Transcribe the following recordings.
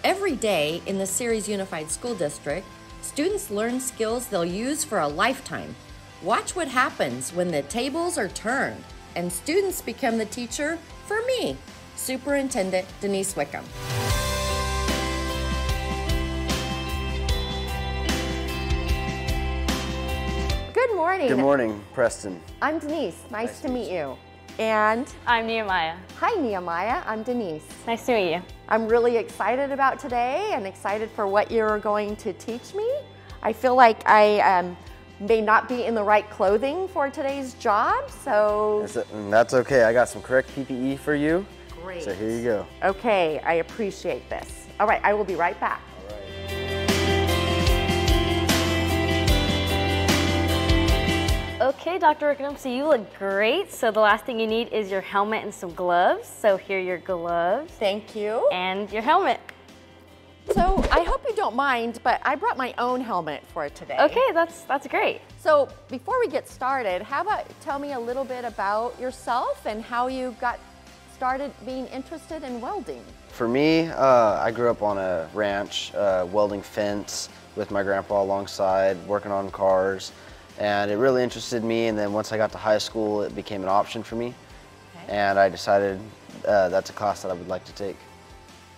Every day in the Ceres Unified School District, students learn skills they'll use for a lifetime. Watch what happens when the tables are turned and students become the teacher for me, Superintendent Denise Wickham. Good morning. Good morning, Preston. I'm Denise. Nice to meet you. And I'm Nehemiah. hi, Nehemiah. I'm Denise. Nice to meet you. I'm really excited about today and excited for what you're going to teach me. I feel like I may not be in the right clothing for today's job, so... That's okay. I got some correct PPE for you. Great. So here you go. Okay, I appreciate this. All right, I will be right back. Okay, Dr. Wickham, so you look great. So the last thing you need is your helmet and some gloves. So here are your gloves. Thank you. And your helmet. So I hope you don't mind, but I brought my own helmet for today. Okay, that's great. So before we get started, how about tell me a little bit about yourself and how you got started being interested in welding? For me, I grew up on a ranch, welding fence with my grandpa alongside, working on cars. And it really interested me, and then once I got to high school, it became an option for me. Okay. And I decided that's a class that I would like to take.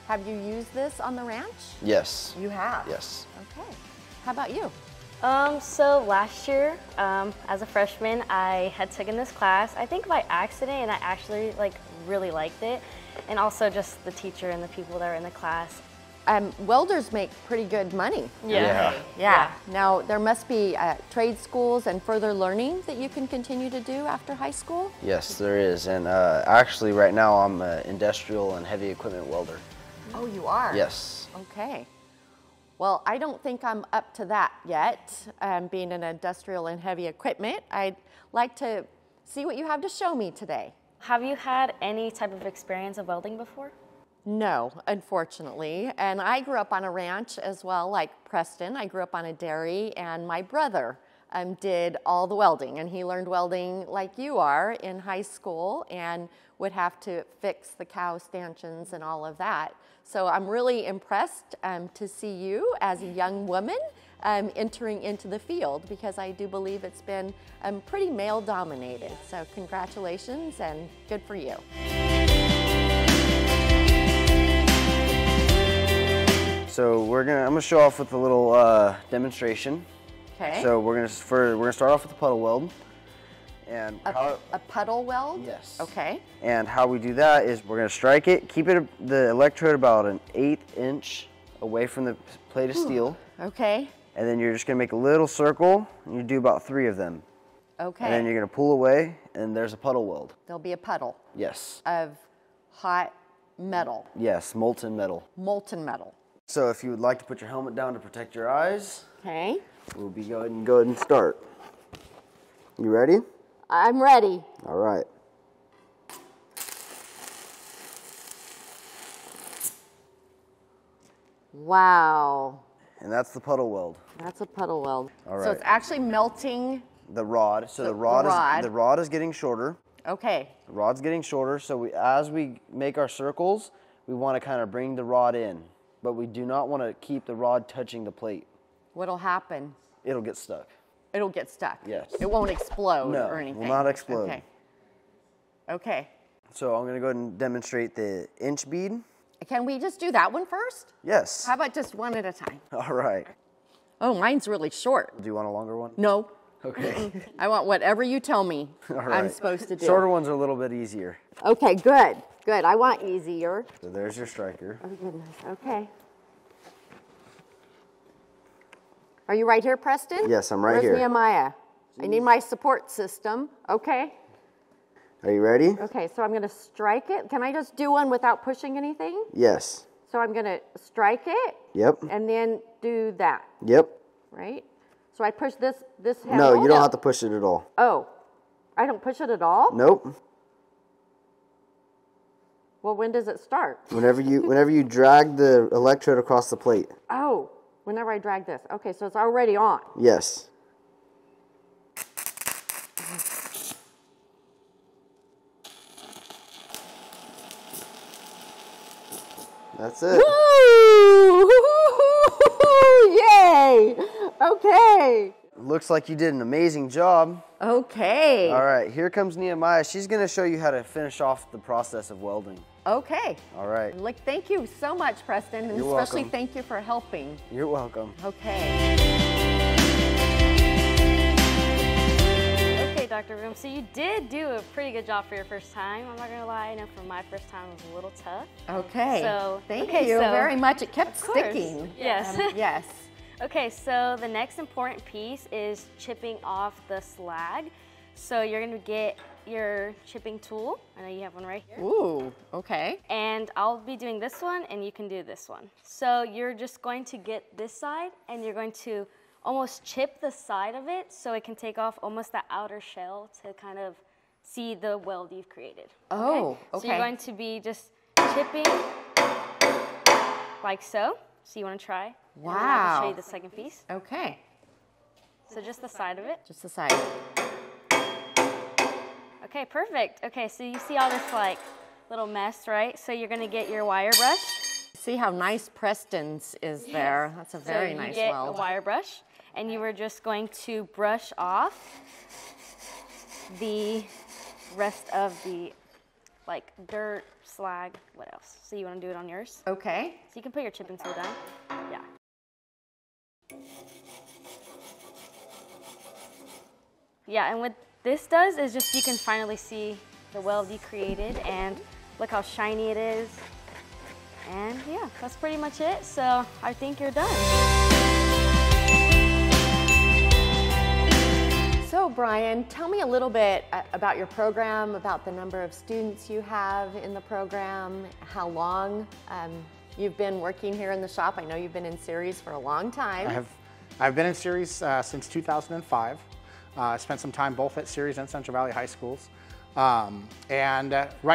Have you used this on the ranch? Yes. You have? Yes. Okay. How about you? So last year, as a freshman, I had taken this class, I think by accident, and I actually really liked it. And also just the teacher and the people that were in the class. Welders make pretty good money. Yeah. Now, there must be trade schools and further learning that you can continue to do after high school? Yes, there is. And actually, right now, I'm an industrial and heavy equipment welder. Oh, you are? Yes. Okay. Well, I don't think I'm up to that yet, being an industrial and heavy equipment. I'd like to see what you have to show me today. Have you had any type of experience of welding before? No, unfortunately. And I grew up on a ranch as well, like Preston. I grew up on a dairy, and my brother did all the welding. And he learned welding like you are in high school and would have to fix the cow stanchions and all of that. So I'm really impressed to see you as a young woman entering into the field, because I do believe it's been pretty male dominated. So congratulations and good for you. So I'm gonna show off with a little demonstration. Okay. So we're gonna start off with the puddle weld, and a puddle weld. Yes. Okay. And how we do that is we're gonna strike it, keep the electrode about an 1/8 inch away from the plate of steel. Okay. And then you're just gonna make a little circle, and you do about 3 of them. Okay. And then you're gonna pull away, and there's a puddle weld. There'll be a puddle. Yes. Of hot metal. Yes, molten metal. Molten metal. So if you would like to put your helmet down to protect your eyes, okay, we'll go ahead and start. You ready? I'm ready. All right. Wow. And that's the puddle weld. That's a puddle weld. All right. So it's actually melting the rod. So the rod is getting shorter. Okay. The rod's getting shorter. So as we make our circles, we want to kind of bring the rod in. But we do not want to keep the rod touching the plate. What'll happen? It'll get stuck. It'll get stuck? Yes. It won't explode or anything? No, will not explode. Okay. Okay. So I'm going to go ahead and demonstrate the inch bead. Can we just do that one first? Yes. How about just one at a time? All right. Oh, mine's really short. Do you want a longer one? No. Okay. I want whatever you tell me right. I'm supposed to do. Shorter ones are a little bit easier. Okay, good. Good. I want easier. So there's your striker. Oh, goodness. Okay. Are you right here, Preston? Yes, I'm right Where's here. Nehemiah? I need my support system. Okay. Are you ready? Okay, so I'm going to strike it. Can I just do one without pushing anything? Yes. So I'm going to strike it. Yep. And then do that. Yep. Right? So I push this handle? No, you don't have to push it at all. Oh. I don't push it at all? Nope. Well, when does it start? Whenever you drag the electrode across the plate. Oh. Whenever I drag this. Okay, so it's already on. Yes. That's it. Woo! Okay. Looks like you did an amazing job. Okay. All right, here comes Nehemiah. She's going to show you how to finish off the process of welding. Okay. All right. Thank you so much, Preston, and You're especially welcome. thank you for helping. You're welcome. Okay. Okay, Dr. Wickham, so you did do a pretty good job for your first time. I'm not gonna lie, I know for my first time it was a little tough. Okay. So, thank okay, you so- very much. It kept Of course. sticking. Yes. Yes. Okay, so the next important piece is chipping off the slag. So you're gonna get your chipping tool. I know you have one right here. Ooh, okay. And I'll be doing this one and you can do this one. So you're just going to get this side and you're going to almost chip the side of it so it can take off almost the outer shell to kind of see the weld you've created. Oh, So okay. you're going to be just chipping like so. So you want to try? Wow. And then I can show you the second piece. Okay. So just the side of it. Just the side. Okay, perfect. Okay, so you see all this like little mess, right? So you're gonna get your wire brush. See how nice Preston's is there. That's a very so nice you get weld. a wire brush, and you were just going to brush off the rest of the like dirt, slag, what else? So you want to do it on yours? Okay. So you can put your chipping tool down. Yeah. Yeah, and what this does is just you can finally see the weld you created and look how shiny it is. And yeah, that's pretty much it. So I think you're done. So Brian, tell me a little bit about your program, about the number of students you have in the program, how long you've been working here in the shop. I know you've been in Ceres for a long time. I've been in Ceres since 2005. I spent some time both at Ceres and Central Valley High Schools. Right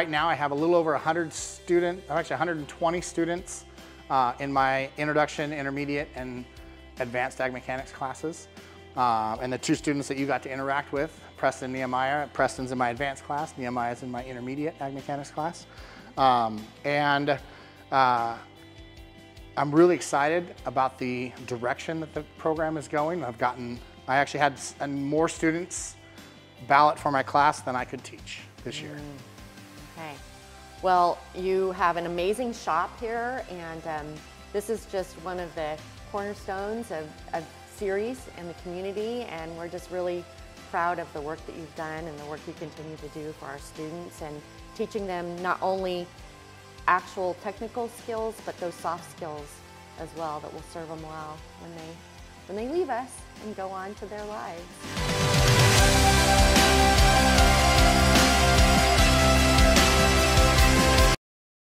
now I have a little over 120 students in my introduction, intermediate, and advanced ag mechanics classes. And the two students that you got to interact with, Preston and Nehemiah. Preston's in my advanced class, Nehemiah's in my intermediate ag mechanics class. I'm really excited about the direction that the program is going. I actually had more students ballot for my class than I could teach this year. Okay. Well, you have an amazing shop here, and this is just one of the cornerstones of Ceres and the community, and we're just really proud of the work that you've done and the work you continue to do for our students and teaching them not only actual technical skills, but those soft skills as well that will serve them well when they leave us and go on to their lives.